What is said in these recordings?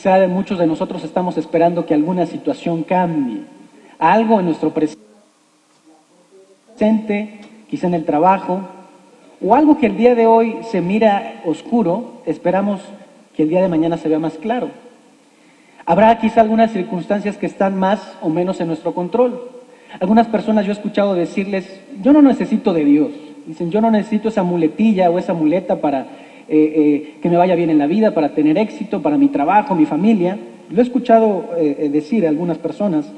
Quizá muchos de nosotros estamos esperando que alguna situación cambie, algo en nuestro presente, quizá en el trabajo, o algo que el día de hoy se mira oscuro, esperamos que el día de mañana se vea más claro. Habrá quizá algunas circunstancias que están más o menos en nuestro control. Algunas personas yo he escuchado decirles, yo no necesito de Dios. Dicen, yo no necesito esa muletilla o esa muleta para que me vaya bien en la vida, para tener éxito, para mi trabajo, mi familia. Lo he escuchado decir a algunas personas.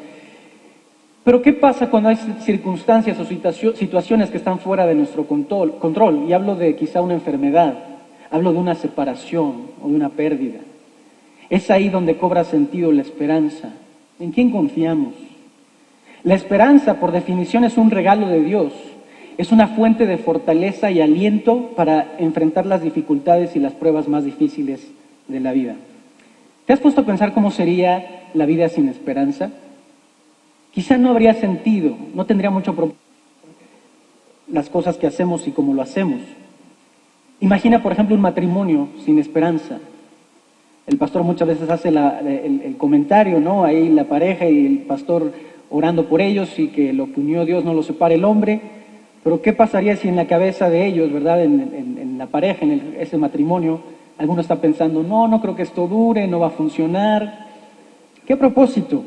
Pero ¿qué pasa cuando hay circunstancias o situaciones que están fuera de nuestro control? Y hablo de quizá una enfermedad, hablo de una separación o de una pérdida. Es ahí donde cobra sentido la esperanza. ¿En quién confiamos? La esperanza, por definición, es un regalo de Dios. Es una fuente de fortaleza y aliento para enfrentar las dificultades y las pruebas más difíciles de la vida. ¿Te has puesto a pensar cómo sería la vida sin esperanza? Quizá no habría sentido, no tendría mucho propósito las cosas que hacemos y cómo lo hacemos. Imagina, por ejemplo, un matrimonio sin esperanza. El pastor muchas veces hace el comentario, ¿no? Ahí la pareja y el pastor orando por ellos y que lo que unió Dios no lo separe el hombre. Pero ¿qué pasaría si en la cabeza de ellos, ¿verdad? En la pareja, en ese matrimonio, alguno está pensando, no creo que esto dure, no va a funcionar. ¿Qué propósito?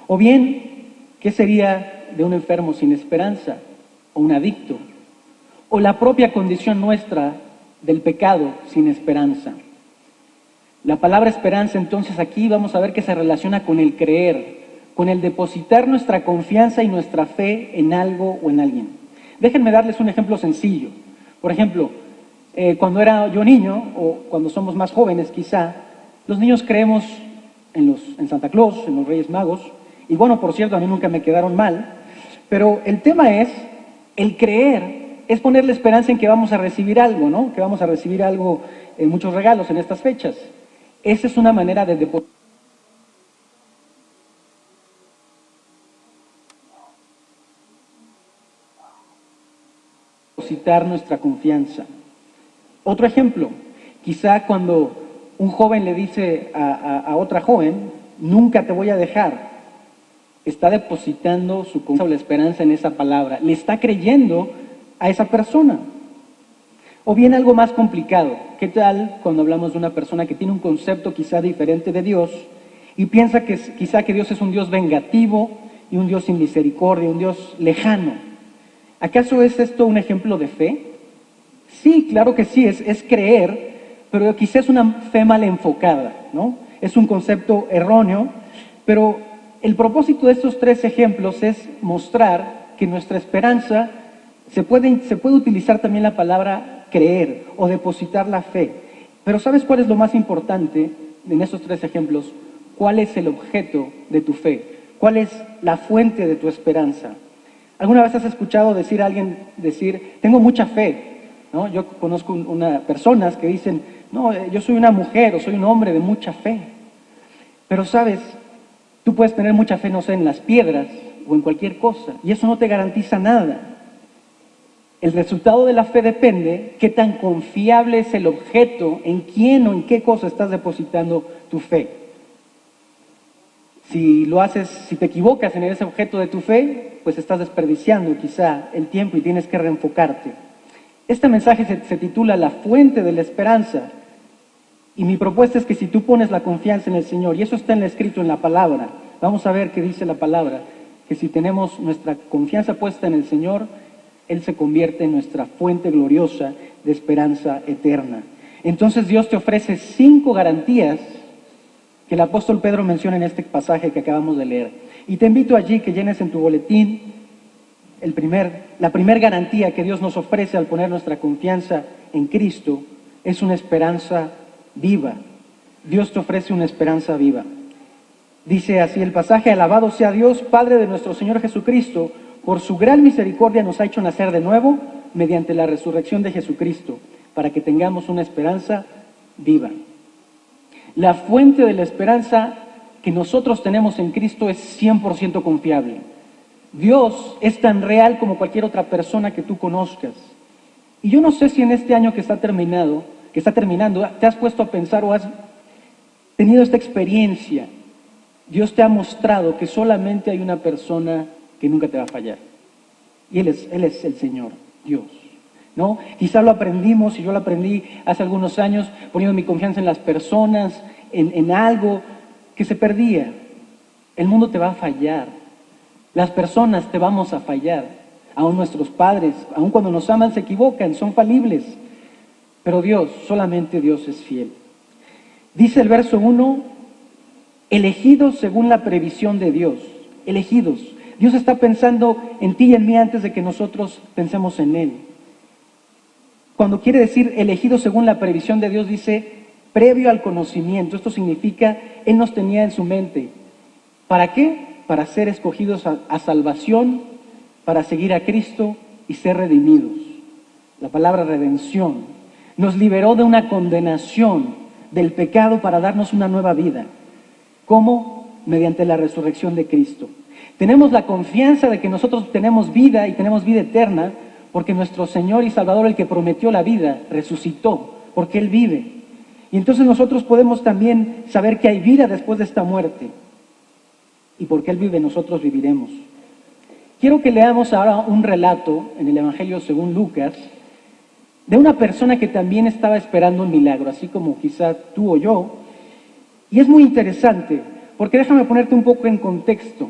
O bien, ¿qué sería de un enfermo sin esperanza? O un adicto. O la propia condición nuestra del pecado sin esperanza. La palabra esperanza, entonces, aquí vamos a ver que se relaciona con el creer, con el depositar nuestra confianza y nuestra fe en algo o en alguien. Déjenme darles un ejemplo sencillo. Por ejemplo, cuando era yo niño, o cuando somos más jóvenes quizá, los niños creemos en Santa Claus, en los Reyes Magos, y bueno, por cierto, a mí nunca me quedaron mal, pero el tema es, el creer es ponerle esperanza en que vamos a recibir algo, ¿no? Que vamos a recibir algo, muchos regalos en estas fechas. Esa es una manera de depositar nuestra confianza. Otro ejemplo, quizá cuando un joven le dice a otra joven, nunca te voy a dejar, está depositando su confianza o la esperanza en esa palabra, le está creyendo a esa persona. O bien algo más complicado, ¿qué tal cuando hablamos de una persona que tiene un concepto quizá diferente de Dios y piensa que quizá que Dios es un Dios vengativo y un Dios sin misericordia, un Dios lejano? ¿Acaso es esto un ejemplo de fe? Sí, claro que sí, es creer, pero quizá es una fe mal enfocada, ¿no? Es un concepto erróneo, pero el propósito de estos tres ejemplos es mostrar que nuestra esperanza se puede utilizar también la palabra creer o depositar la fe. Pero ¿sabes cuál es lo más importante en estos tres ejemplos? ¿Cuál es el objeto de tu fe? ¿Cuál es la fuente de tu esperanza? ¿Alguna vez has escuchado a alguien decir, tengo mucha fe? ¿No? Yo conozco personas que dicen, no, yo soy una mujer o soy un hombre de mucha fe. Pero sabes, tú puedes tener mucha fe, no sé, en las piedras o en cualquier cosa, y eso no te garantiza nada. El resultado de la fe depende qué tan confiable es el objeto, en quién o en qué cosa estás depositando tu fe. Si te equivocas en ese objeto de tu fe, pues estás desperdiciando quizá el tiempo y tienes que reenfocarte. Este mensaje se titula La fuente de la esperanza. Y mi propuesta es que si tú pones la confianza en el Señor, y eso está escrito en la palabra, vamos a ver qué dice la palabra, que si tenemos nuestra confianza puesta en el Señor, Él se convierte en nuestra fuente gloriosa de esperanza eterna. Entonces Dios te ofrece 5 garantías que el apóstol Pedro menciona en este pasaje que acabamos de leer. Y te invito allí que llenes en tu boletín la primera garantía que Dios nos ofrece al poner nuestra confianza en Cristo es una esperanza viva. Dios te ofrece una esperanza viva. Dice así el pasaje: alabado sea Dios, Padre de nuestro Señor Jesucristo, por su gran misericordia nos ha hecho nacer de nuevo mediante la resurrección de Jesucristo, para que tengamos una esperanza viva. La fuente de la esperanza que nosotros tenemos en Cristo es 100% confiable. Dios es tan real como cualquier otra persona que tú conozcas. Y yo no sé si en este año que está terminando, te has puesto a pensar tenido esta experiencia, Dios te ha mostrado que solamente hay una persona que nunca te va a fallar. Y Él es el Señor, Dios, ¿no? Quizá lo aprendimos, y yo lo aprendí hace algunos años, poniendo mi confianza en las personas, en algo que se perdía. El mundo te va a fallar. Las personas te vamos a fallar. Aún nuestros padres, aún cuando nos aman, se equivocan, son falibles. Pero Dios, solamente Dios es fiel. Dice el verso 1, elegidos según la previsión de Dios. Elegidos. Dios está pensando en ti y en mí antes de que nosotros pensemos en Él. Cuando quiere decir elegidos según la previsión de Dios, dice previo al conocimiento. Esto significa, Él nos tenía en su mente. ¿Para qué? Para ser escogidos a salvación, para seguir a Cristo y ser redimidos. La palabra redención nos liberó de una condenación del pecado para darnos una nueva vida. ¿Cómo? Mediante la resurrección de Cristo. Tenemos la confianza de que nosotros tenemos vida y tenemos vida eterna porque nuestro Señor y Salvador, el que prometió la vida, resucitó, porque Él vive. Y entonces nosotros podemos también saber que hay vida después de esta muerte. Y porque Él vive, nosotros viviremos. Quiero que leamos ahora un relato en el Evangelio según Lucas de una persona que también estaba esperando un milagro, así como quizá tú o yo. Y es muy interesante, porque déjame ponerte un poco en contexto.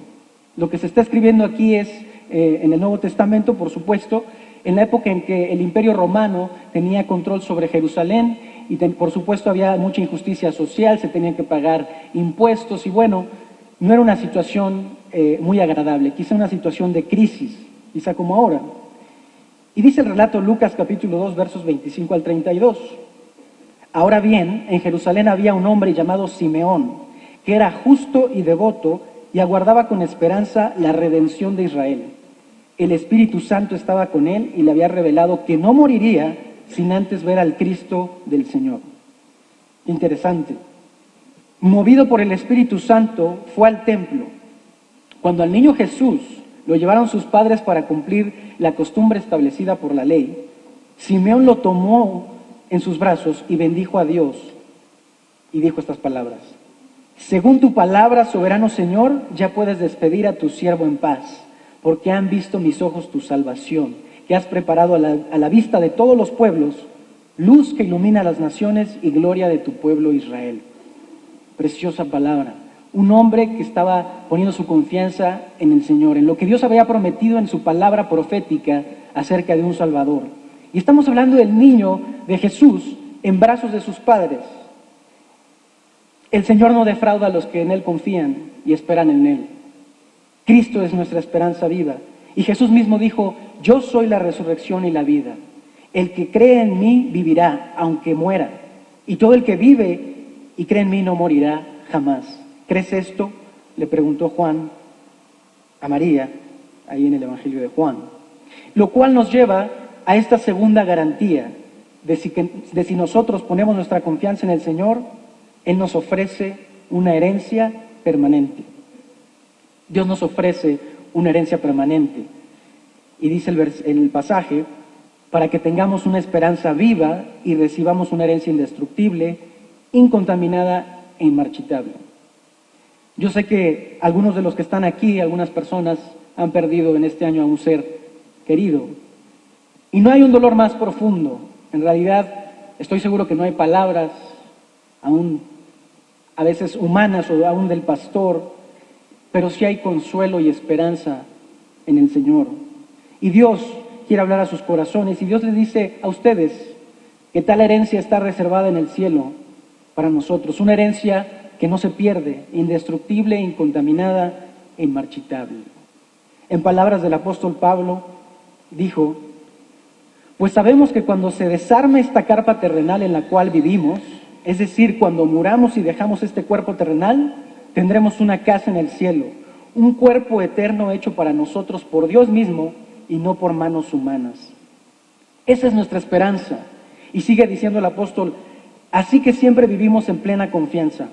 Lo que se está escribiendo aquí es, en el Nuevo Testamento, por supuesto, en la época en que el Imperio Romano tenía control sobre Jerusalén y por supuesto había mucha injusticia social, se tenían que pagar impuestos y bueno, no era una situación muy agradable, quizá una situación de crisis, quizá como ahora. Y dice el relato Lucas capítulo 2, versos 25 al 32. Ahora bien, en Jerusalén había un hombre llamado Simeón, que era justo y devoto y aguardaba con esperanza la redención de Israel. El Espíritu Santo estaba con él y le había revelado que no moriría sin antes ver al Cristo del Señor. Interesante. Movido por el Espíritu Santo, fue al templo. Cuando al niño Jesús lo llevaron sus padres para cumplir la costumbre establecida por la ley, Simeón lo tomó en sus brazos y bendijo a Dios y dijo estas palabras: según tu palabra, soberano Señor, ya puedes despedir a tu siervo en paz, porque han visto mis ojos tu salvación, que has preparado a la vista de todos los pueblos, luz que ilumina a las naciones y gloria de tu pueblo Israel. Preciosa palabra. Un hombre que estaba poniendo su confianza en el Señor, en lo que Dios había prometido en su palabra profética acerca de un Salvador. Y estamos hablando del niño de Jesús en brazos de sus padres. El Señor no defrauda a los que en Él confían y esperan en Él. Cristo es nuestra esperanza viva. Y Jesús mismo dijo: yo soy la resurrección y la vida. El que cree en mí vivirá, aunque muera. Y todo el que vive y cree en mí no morirá jamás. ¿Crees esto?, le preguntó Juan a María, ahí en el Evangelio de Juan. Lo cual nos lleva a esta segunda garantía de si nosotros ponemos nuestra confianza en el Señor, Él nos ofrece una herencia permanente. Dios nos ofrece una herencia permanente. Y dice el pasaje, para que tengamos una esperanza viva y recibamos una herencia indestructible, incontaminada e inmarchitable. Yo sé que algunos de los que están aquí, algunas personas, han perdido en este año a un ser querido. Y no hay un dolor más profundo. En realidad, estoy seguro que no hay palabras, aún a veces humanas o aún del pastor, pero sí hay consuelo y esperanza en el Señor. Y Dios quiere hablar a sus corazones y Dios les dice a ustedes que tal herencia está reservada en el cielo para nosotros, una herencia que no se pierde, indestructible, incontaminada e inmarchitable. En palabras del apóstol Pablo, dijo: pues sabemos que cuando se desarme esta carpa terrenal en la cual vivimos, es decir, cuando muramos y dejamos este cuerpo terrenal, tendremos una casa en el cielo, un cuerpo eterno hecho para nosotros por Dios mismo y no por manos humanas. Esa es nuestra esperanza. Y sigue diciendo el apóstol: así que siempre vivimos en plena confianza,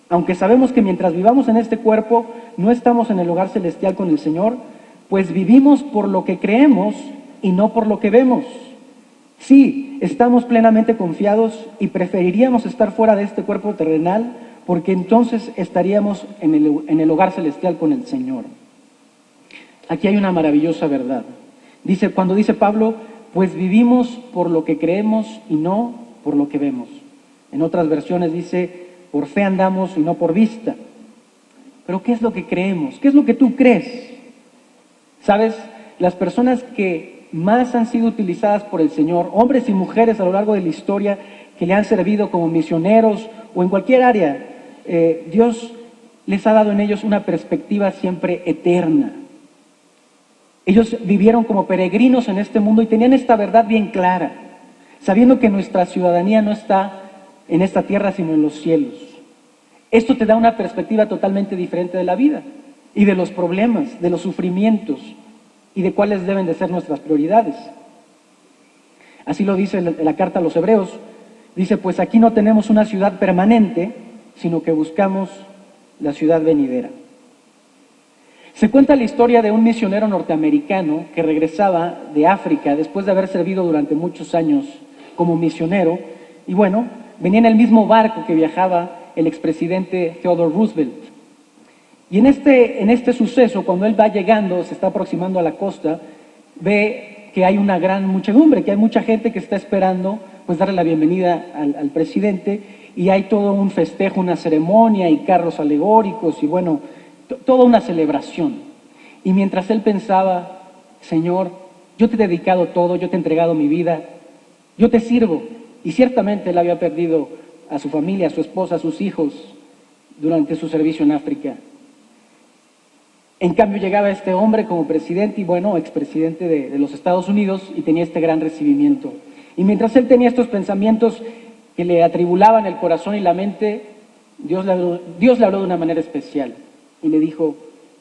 aunque sabemos que mientras vivamos en este cuerpo no estamos en el hogar celestial con el Señor, pues vivimos por lo que creemos y no por lo que vemos. Sí, estamos plenamente confiados y preferiríamos estar fuera de este cuerpo terrenal porque entonces estaríamos en el hogar celestial con el Señor. Aquí hay una maravillosa verdad. Cuando dice Pablo, pues vivimos por lo que creemos y no por lo que vemos. En otras versiones dice, por fe andamos y no por vista. Pero ¿qué es lo que creemos? ¿Qué es lo que tú crees? ¿Sabes? Las personas que más han sido utilizadas por el Señor, hombres y mujeres a lo largo de la historia, que le han servido como misioneros o en cualquier área, Dios les ha dado en ellos una perspectiva siempre eterna. Ellos vivieron como peregrinos en este mundo y tenían esta verdad bien clara, sabiendo que nuestra ciudadanía no está en esta tierra sino en los cielos. Esto te da una perspectiva totalmente diferente de la vida y de los problemas, de los sufrimientos y de cuáles deben de ser nuestras prioridades. Así lo dice la carta a los Hebreos. Dice, pues aquí no tenemos una ciudad permanente, sino que buscamos la ciudad venidera. Se cuenta la historia de un misionero norteamericano que regresaba de África después de haber servido durante muchos años como misionero, y bueno, venía en el mismo barco que viajaba el expresidente Theodore Roosevelt. Y en este suceso, cuando él va llegando, se está aproximando a la costa, ve que hay una gran muchedumbre, que hay mucha gente que está esperando pues darle la bienvenida al presidente, y hay todo un festejo, una ceremonia y carros alegóricos y bueno, toda una celebración. Y mientras él pensaba, Señor, yo te he dedicado todo, yo te he entregado mi vida, yo te sirvo. Y ciertamente él había perdido a su familia, a su esposa, a sus hijos durante su servicio en África. En cambio llegaba este hombre como presidente y bueno, expresidente de los Estados Unidos, y tenía este gran recibimiento. Y mientras él tenía estos pensamientos que le atribulaban el corazón y la mente, Dios le habló de una manera especial y le dijo,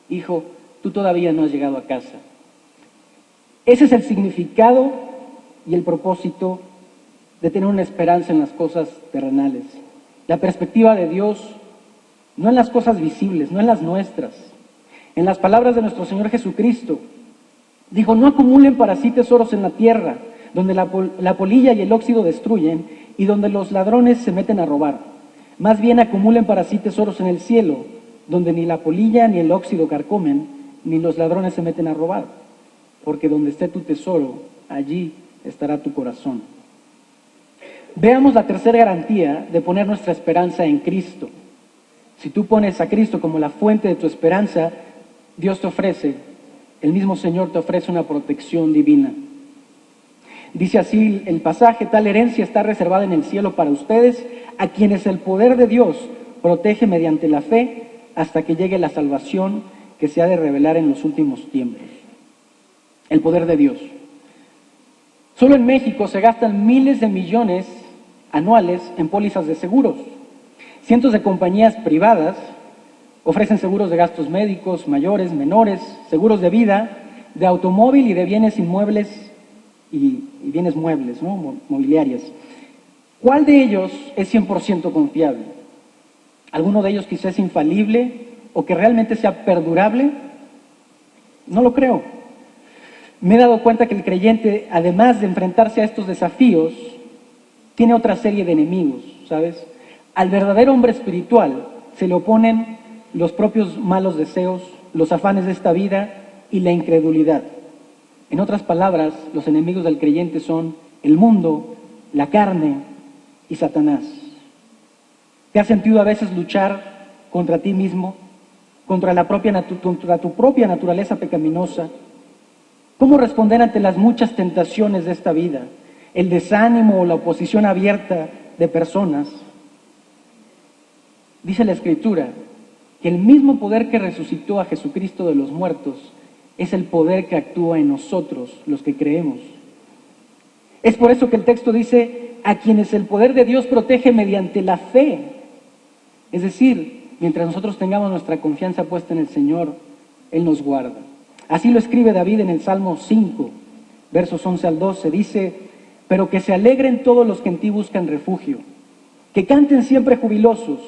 hijo, tú todavía no has llegado a casa. Ese es el significado y el propósito de tener una esperanza en las cosas terrenales. La perspectiva de Dios no en las cosas visibles, no en las nuestras. En las palabras de nuestro Señor Jesucristo, dijo, no acumulen para sí tesoros en la tierra, donde la polilla y el óxido destruyen y donde los ladrones se meten a robar. Más bien acumulen para sí tesoros en el cielo, donde ni la polilla ni el óxido carcomen, ni los ladrones se meten a robar. Porque donde esté tu tesoro, allí estará tu corazón. Veamos la tercera garantía de poner nuestra esperanza en Cristo. Si tú pones a Cristo como la fuente de tu esperanza, Dios te ofrece, el mismo Señor te ofrece una protección divina. Dice así el pasaje, tal herencia está reservada en el cielo para ustedes, a quienes el poder de Dios protege mediante la fe hasta que llegue la salvación que se ha de revelar en los últimos tiempos. El poder de Dios. Solo en México se gastan miles de millones anuales en pólizas de seguros. Cientos de compañías privadas ofrecen seguros de gastos médicos, mayores, menores, seguros de vida, de automóvil y de bienes inmuebles y bienes muebles, ¿no? Mobiliarias. ¿Cuál de ellos es 100% confiable? ¿Alguno de ellos quizás es infalible o que realmente sea perdurable? No lo creo. Me he dado cuenta que el creyente, además de enfrentarse a estos desafíos, tiene otra serie de enemigos, ¿sabes? Al verdadero hombre espiritual se le oponen los propios malos deseos, los afanes de esta vida y la incredulidad. En otras palabras, los enemigos del creyente son el mundo, la carne y Satanás. ¿Te has sentido a veces luchar contra ti mismo, contra tu propia naturaleza pecaminosa? ¿Cómo responder ante las muchas tentaciones de esta vida? El desánimo o la oposición abierta de personas. Dice la Escritura que el mismo poder que resucitó a Jesucristo de los muertos es el poder que actúa en nosotros, los que creemos. Es por eso que el texto dice, a quienes el poder de Dios protege mediante la fe. Es decir, mientras nosotros tengamos nuestra confianza puesta en el Señor, Él nos guarda. Así lo escribe David en el Salmo 5, versos 11 al 12. Dice, pero que se alegren todos los que en ti buscan refugio, que canten siempre jubilosos,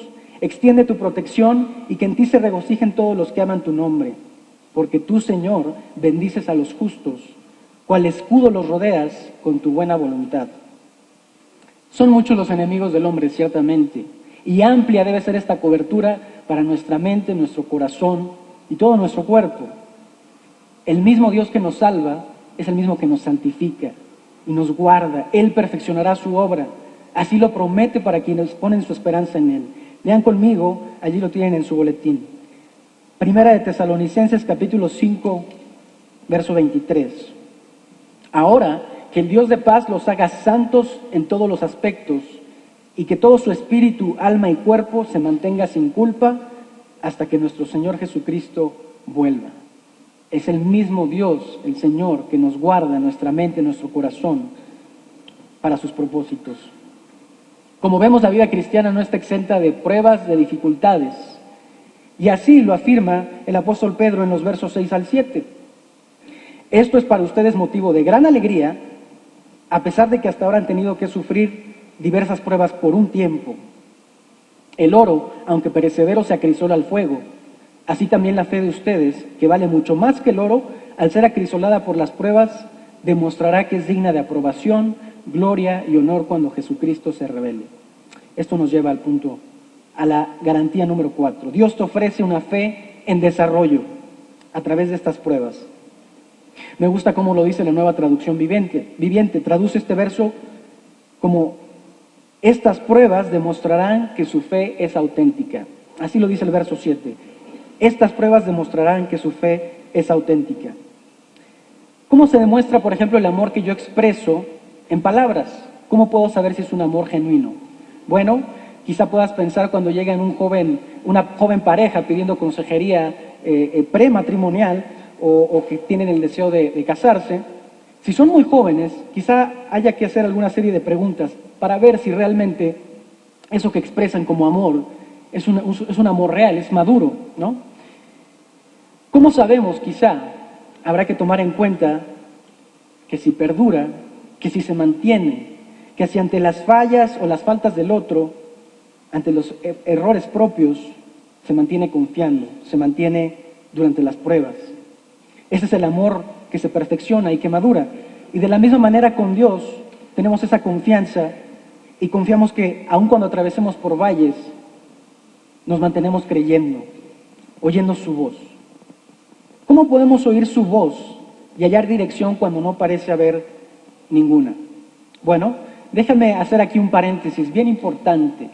extiende tu protección y que en ti se regocijen todos los que aman tu nombre. Porque tú, Señor, bendices a los justos, cual escudo los rodeas con tu buena voluntad. Son muchos los enemigos del hombre, ciertamente, Y amplia debe ser esta cobertura para nuestra mente, nuestro corazón y todo nuestro cuerpo. El mismo Dios que nos salva es el mismo que nos santifica y nos guarda. Él perfeccionará su obra. Así lo promete para quienes ponen su esperanza en Él. Lean conmigo, allí lo tienen en su boletín. Primera de Tesalonicenses capítulo 5, verso 23. Ahora que el Dios de paz los haga santos en todos los aspectos y que todo su espíritu, alma y cuerpo se mantenga sin culpa hasta que nuestro Señor Jesucristo vuelva. Es el mismo Dios, el Señor, que nos guarda nuestra mente, nuestro corazón para sus propósitos. Como vemos, la vida cristiana no está exenta de pruebas, de dificultades. Y así lo afirma el apóstol Pedro en los versos 6 al 7. Esto es para ustedes motivo de gran alegría, a pesar de que hasta ahora han tenido que sufrir diversas pruebas por un tiempo. El oro, aunque perecedero, se acrisola al fuego. Así también la fe de ustedes, que vale mucho más que el oro, al ser acrisolada por las pruebas, demostrará que es digna de aprobación, gloria y honor cuando Jesucristo se revele. Esto nos lleva al punto, a la garantía número 4. Dios te ofrece una fe en desarrollo a través de estas pruebas. Me gusta cómo lo dice la Nueva Traducción Viviente. Traduce este verso como: estas pruebas demostrarán que su fe es auténtica. Así lo dice el verso 7. Estas pruebas demostrarán que su fe es auténtica. ¿Cómo se demuestra, por ejemplo, el amor que yo expreso en palabras? ¿Cómo puedo saber si es un amor genuino? Bueno, quizá puedas pensar cuando llega una joven pareja pidiendo consejería prematrimonial o que tienen el deseo de casarse. Si son muy jóvenes, quizá haya que hacer alguna serie de preguntas para ver si realmente eso que expresan como amor es un amor real, es maduro, ¿no? ¿Cómo sabemos? Quizá habrá que tomar en cuenta que si perdura, que si se mantiene, que si ante las fallas o las faltas del otro, ante los errores propios, se mantiene confiando, se mantiene durante las pruebas. Ese es el amor que se perfecciona y que madura. Y de la misma manera con Dios tenemos esa confianza y confiamos que aun cuando atravesemos por valles, nos mantenemos creyendo, oyendo su voz. ¿Cómo podemos oír su voz y hallar dirección cuando no parece haber ninguna? Bueno, déjame hacer aquí un paréntesis bien importante.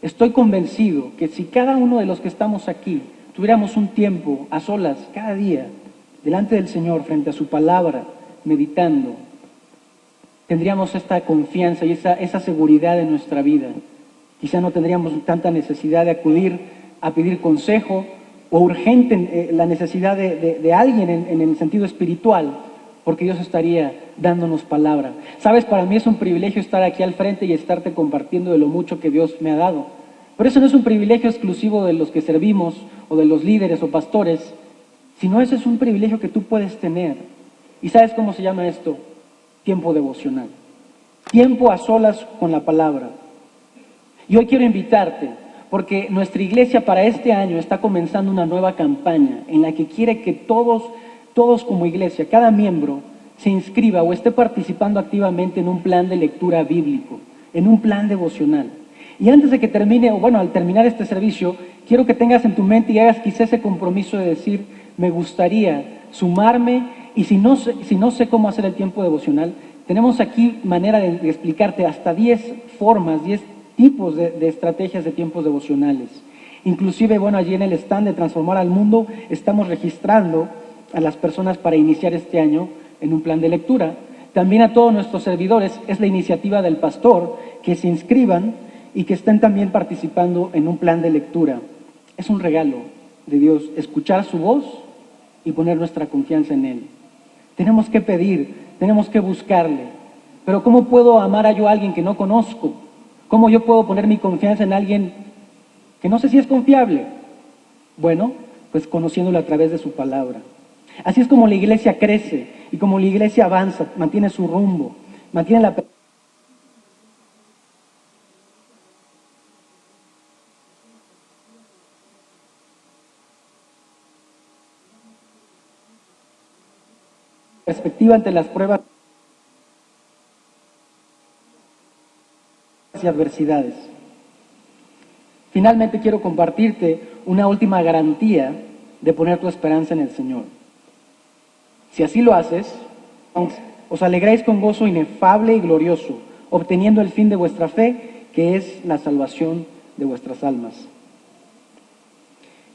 Estoy convencido que si cada uno de los que estamos aquí tuviéramos un tiempo a solas cada día delante del Señor, frente a su palabra, meditando, tendríamos esta confianza y esa seguridad en nuestra vida. Quizá no tendríamos tanta necesidad de acudir a pedir consejo o urgente la necesidad de alguien en el sentido espiritual, porque Dios estaría dándonos palabra. Sabes, para mí es un privilegio estar aquí al frente y estarte compartiendo de lo mucho que Dios me ha dado. Pero eso no es un privilegio exclusivo de los que servimos o de los líderes o pastores, sino ese es un privilegio que tú puedes tener. ¿Y sabes cómo se llama esto? Tiempo devocional. Tiempo a solas con la palabra. Y hoy quiero invitarte, porque nuestra iglesia para este año está comenzando una nueva campaña en la que quiere que todos como iglesia, cada miembro, se inscriba o esté participando activamente en un plan de lectura bíblico, en un plan devocional. Y antes de que termine, o bueno, al terminar este servicio, quiero que tengas en tu mente y hagas quizá ese compromiso de decir: me gustaría sumarme, y si no sé cómo hacer el tiempo devocional, tenemos aquí manera de explicarte hasta 10 formas, 10 tipos de estrategias de tiempos devocionales. Inclusive, bueno, allí en el stand de Transformar al Mundo estamos registrando a las personas para iniciar este año en un plan de lectura. También a todos nuestros servidores es la iniciativa del pastor que se inscriban y que estén también participando en un plan de lectura. Es un regalo de Dios escuchar su voz y poner nuestra confianza en Él. Tenemos que pedir, tenemos que buscarle. Pero ¿cómo puedo amar yo a alguien que no conozco? ¿Cómo yo puedo poner mi confianza en alguien que no sé si es confiable? Bueno, pues conociéndolo a través de su palabra. Así es como la iglesia crece y como la iglesia avanza, mantiene su rumbo, mantiene la perspectiva ante las pruebas y adversidades. Finalmente quiero compartirte una última garantía de poner tu esperanza en el Señor. Si así lo haces, os alegráis con gozo inefable y glorioso, obteniendo el fin de vuestra fe, que es la salvación de vuestras almas.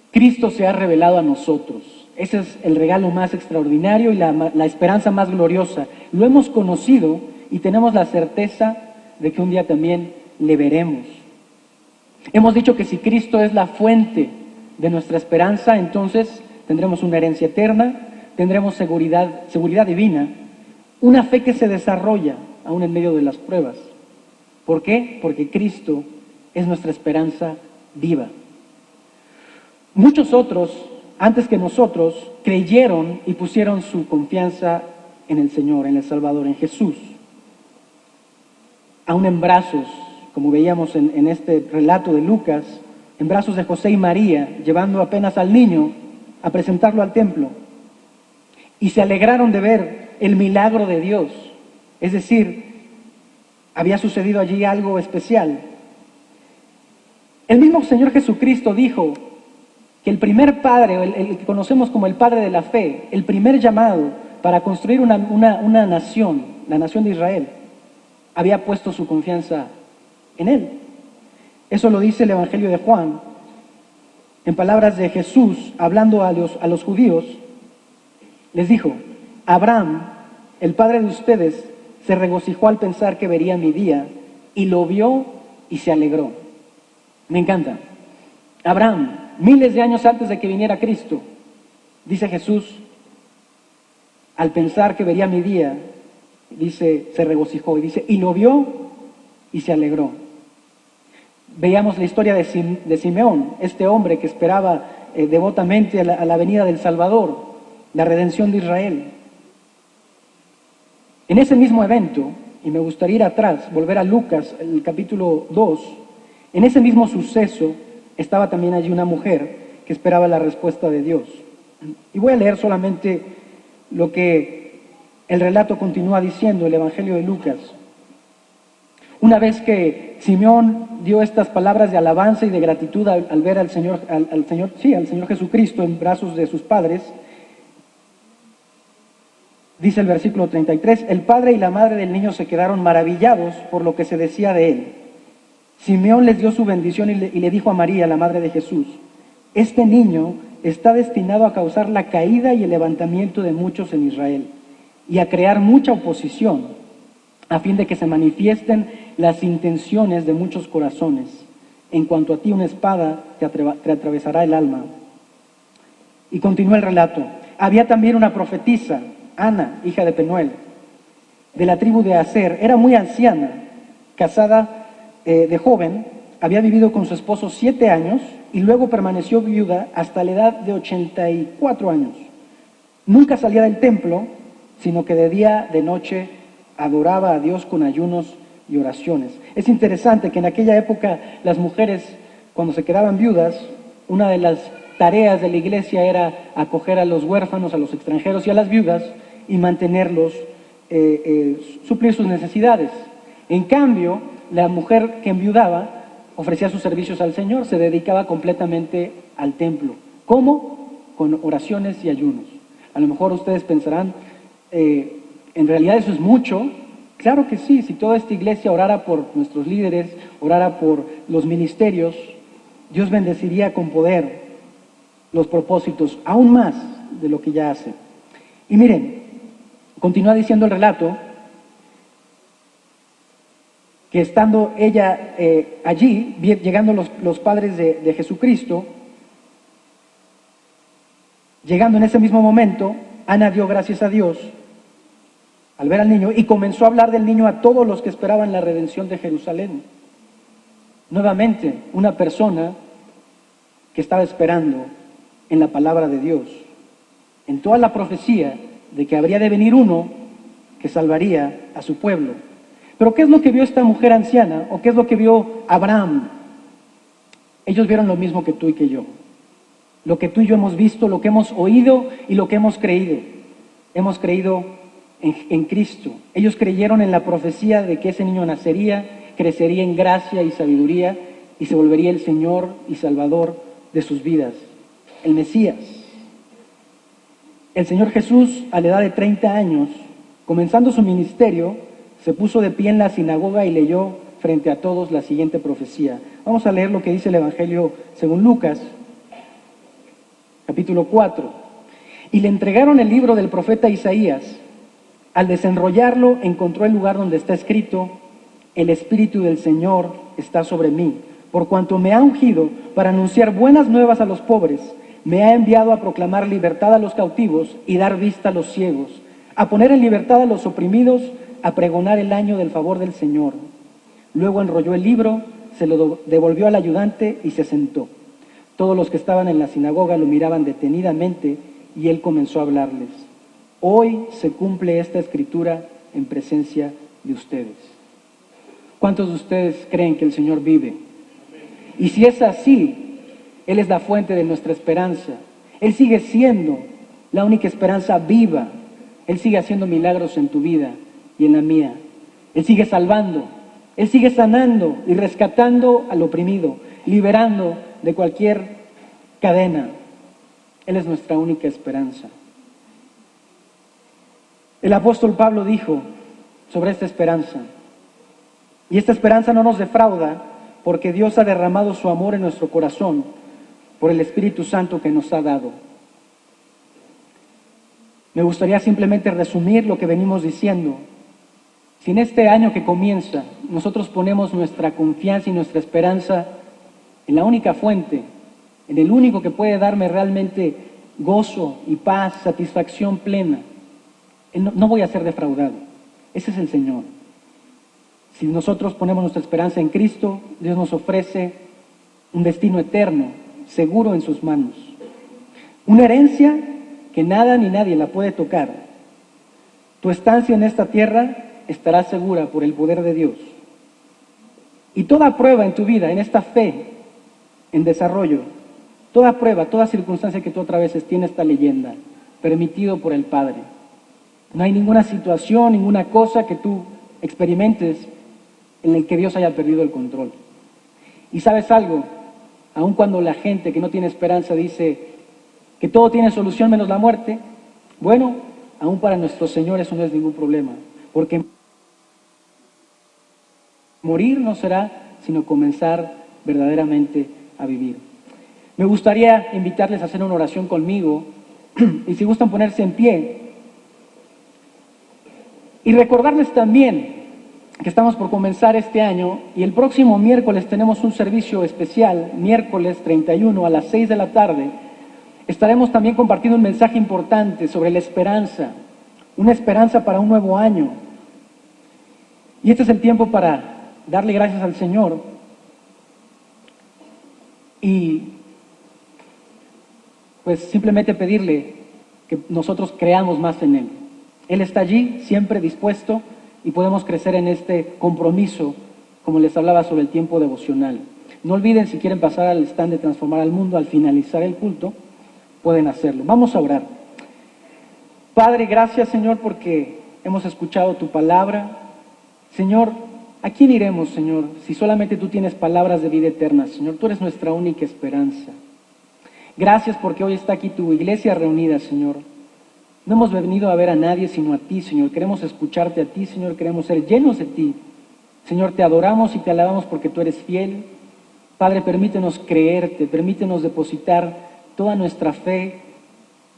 Cristo se ha revelado a nosotros. Ese es el regalo más extraordinario y la esperanza más gloriosa. Lo hemos conocido y tenemos la certeza de que un día también le veremos. Hemos dicho que si Cristo es la fuente de nuestra esperanza, entonces tendremos una herencia eterna, tendremos seguridad divina, una fe que se desarrolla aún en medio de las pruebas. ¿Por qué? Porque Cristo es nuestra esperanza viva. Muchos otros, antes que nosotros, creyeron y pusieron su confianza en el Señor, en el Salvador, en Jesús. Aún en brazos, como veíamos en este relato de Lucas, en brazos de José y María, llevando apenas al niño a presentarlo al templo. Y se alegraron de ver el milagro de Dios. Es decir, había sucedido allí algo especial. El mismo Señor Jesucristo dijo que el primer padre, el que conocemos como el padre de la fe, el primer llamado para construir una nación, la nación de Israel, había puesto su confianza en Él. Eso lo dice el Evangelio de Juan. En palabras de Jesús, hablando a los judíos, les dijo: Abraham, el padre de ustedes, se regocijó al pensar que vería mi día, y lo vio y se alegró. Me encanta. Abraham, miles de años antes de que viniera Cristo, dice Jesús, al pensar que vería mi día, dice, se regocijó, y dice, y lo vio y se alegró. Veíamos la historia de Simeón, este hombre que esperaba devotamente a la venida del Salvador, la redención de Israel. En ese mismo evento, y me gustaría ir atrás, volver a Lucas, el capítulo 2, en ese mismo suceso estaba también allí una mujer que esperaba la respuesta de Dios. Y voy a leer solamente lo que el relato continúa diciendo, el Evangelio de Lucas. Una vez que Simeón dio estas palabras de alabanza y de gratitud al ver al Señor Jesucristo en brazos de sus padres, dice el versículo 33, el padre y la madre del niño se quedaron maravillados por lo que se decía de él. Simeón les dio su bendición y le dijo a María, la madre de Jesús, este niño está destinado a causar la caída y el levantamiento de muchos en Israel y a crear mucha oposición, a fin de que se manifiesten las intenciones de muchos corazones. En cuanto a ti, una espada te atravesará el alma. Y continúa el relato. Había también una profetisa, Ana, hija de Penuel, de la tribu de Aser. Era muy anciana, casada de joven, había vivido con su esposo 7 años y luego permaneció viuda hasta la edad de 84 años. Nunca salía del templo, sino que de día, de noche, adoraba a Dios con ayunos y oraciones. Es interesante que en aquella época las mujeres, cuando se quedaban viudas, una de las tareas de la iglesia era acoger a los huérfanos, a los extranjeros y a las viudas y mantenerlos, suplir sus necesidades. En cambio, la mujer que enviudaba ofrecía sus servicios al Señor, se dedicaba completamente al templo. ¿Cómo? Con oraciones y ayunos. A lo mejor ustedes pensarán, en realidad eso es mucho. Claro que sí, si toda esta iglesia orara por nuestros líderes, orara por los ministerios, Dios bendeciría con poder los propósitos, aún más de lo que ya hace. Y miren, continúa diciendo el relato, que estando ella allí, llegando los padres de Jesucristo, llegando en ese mismo momento, Ana dio gracias a Dios al ver al niño y comenzó a hablar del niño a todos los que esperaban la redención de Jerusalén. Nuevamente, una persona que estaba esperando en la palabra de Dios, en toda la profecía de que habría de venir uno que salvaría a su pueblo. Pero ¿qué es lo que vio esta mujer anciana? ¿O qué es lo que vio Abraham? Ellos vieron lo mismo que tú y que yo. Lo que tú y yo hemos visto, lo que hemos oído y lo que hemos creído. Hemos creído en Cristo. Ellos creyeron en la profecía de que ese niño nacería, crecería en gracia y sabiduría y se volvería el Señor y Salvador de sus vidas, el Mesías. El Señor Jesús, a la edad de 30 años, comenzando su ministerio, se puso de pie en la sinagoga y leyó frente a todos la siguiente profecía. Vamos a leer lo que dice el Evangelio según Lucas, capítulo 4. Y le entregaron el libro del profeta Isaías. Al desenrollarlo, encontró el lugar donde está escrito: el Espíritu del Señor está sobre mí, por cuanto me ha ungido para anunciar buenas nuevas a los pobres. Me ha enviado a proclamar libertad a los cautivos y dar vista a los ciegos, a poner en libertad a los oprimidos, a pregonar el año del favor del Señor. Luego enrolló el libro, se lo devolvió al ayudante y se sentó. Todos los que estaban en la sinagoga lo miraban detenidamente y él comenzó a hablarles. Hoy se cumple esta escritura en presencia de ustedes. ¿Cuántos de ustedes creen que el Señor vive? Y si es así, Él es la fuente de nuestra esperanza. Él sigue siendo la única esperanza viva. Él sigue haciendo milagros en tu vida y en la mía. Él sigue salvando. Él sigue sanando y rescatando al oprimido, liberando de cualquier cadena. Él es nuestra única esperanza. El apóstol Pablo dijo sobre esta esperanza: y esta esperanza no nos defrauda, porque Dios ha derramado su amor en nuestro corazón por el Espíritu Santo que nos ha dado. Me gustaría simplemente resumir lo que venimos diciendo. Si en este año que comienza nosotros ponemos nuestra confianza y nuestra esperanza en la única fuente, en el único que puede darme realmente gozo y paz, satisfacción plena, no voy a ser defraudado. Ese es el Señor. Si nosotros ponemos nuestra esperanza en Cristo, Dios nos ofrece un destino eterno, seguro en sus manos. Una herencia que nada ni nadie la puede tocar. Tu estancia en esta tierra estará segura por el poder de Dios. Y toda prueba en tu vida, en esta fe, en desarrollo, toda prueba, toda circunstancia que tú atraveses tiene esta leyenda, permitido por el Padre. No hay ninguna situación, ninguna cosa que tú experimentes en el que Dios haya perdido el control. Y sabes algo, aun cuando la gente que no tiene esperanza dice que todo tiene solución menos la muerte, bueno, aun para nuestro Señor eso no es ningún problema, porque morir no será sino comenzar verdaderamente a vivir. Me gustaría invitarles a hacer una oración conmigo y si gustan ponerse en pie y recordarles también que estamos por comenzar este año y el próximo miércoles tenemos un servicio especial, miércoles 31 a las 6 de la tarde. Estaremos también compartiendo un mensaje importante sobre la esperanza, una esperanza para un nuevo año. Y este es el tiempo para darle gracias al Señor y pues simplemente pedirle que nosotros creamos más en Él. Él está allí, siempre dispuesto, y podemos crecer en este compromiso, como les hablaba sobre el tiempo devocional. No olviden, si quieren pasar al stand de Transformar al Mundo al finalizar el culto, pueden hacerlo. Vamos a orar. Padre, gracias, Señor, porque hemos escuchado tu palabra. Señor, ¿a quién iremos, Señor, si solamente tú tienes palabras de vida eterna? Señor, tú eres nuestra única esperanza. Gracias porque hoy está aquí tu iglesia reunida, Señor. No hemos venido a ver a nadie sino a ti, Señor. Queremos escucharte a ti, Señor. Queremos ser llenos de ti. Señor, te adoramos y te alabamos porque tú eres fiel. Padre, permítenos creerte, permítenos depositar toda nuestra fe,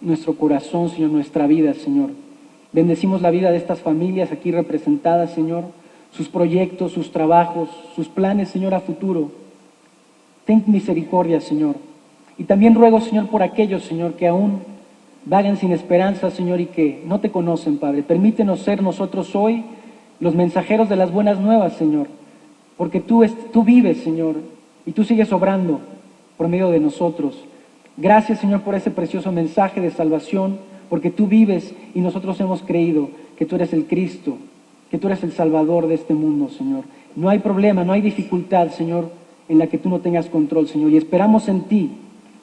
nuestro corazón, Señor, nuestra vida, Señor. Bendecimos la vida de estas familias aquí representadas, Señor, sus proyectos, sus trabajos, sus planes, Señor, a futuro. Ten misericordia, Señor. Y también ruego, Señor, por aquellos, Señor, que aún vagan sin esperanza, Señor, y que no te conocen, Padre. Permítenos ser nosotros hoy los mensajeros de las buenas nuevas, Señor, porque tú vives, Señor, y tú sigues obrando por medio de nosotros. Gracias, Señor, por ese precioso mensaje de salvación, porque tú vives y nosotros hemos creído que tú eres el Cristo, que tú eres el Salvador de este mundo, Señor. No hay problema, no hay dificultad, Señor, en la que tú no tengas control, Señor, y esperamos en ti,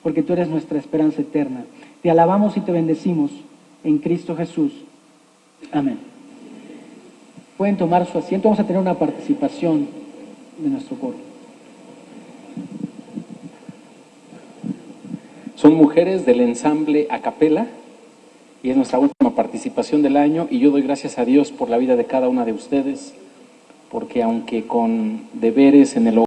porque tú eres nuestra esperanza eterna. Te alabamos y te bendecimos en Cristo Jesús. Amén. Pueden tomar su asiento. Vamos a tener una participación de nuestro coro. Son mujeres del ensamble a capela y es nuestra última participación del año, y yo doy gracias a Dios por la vida de cada una de ustedes, porque aunque con deberes en el hogar,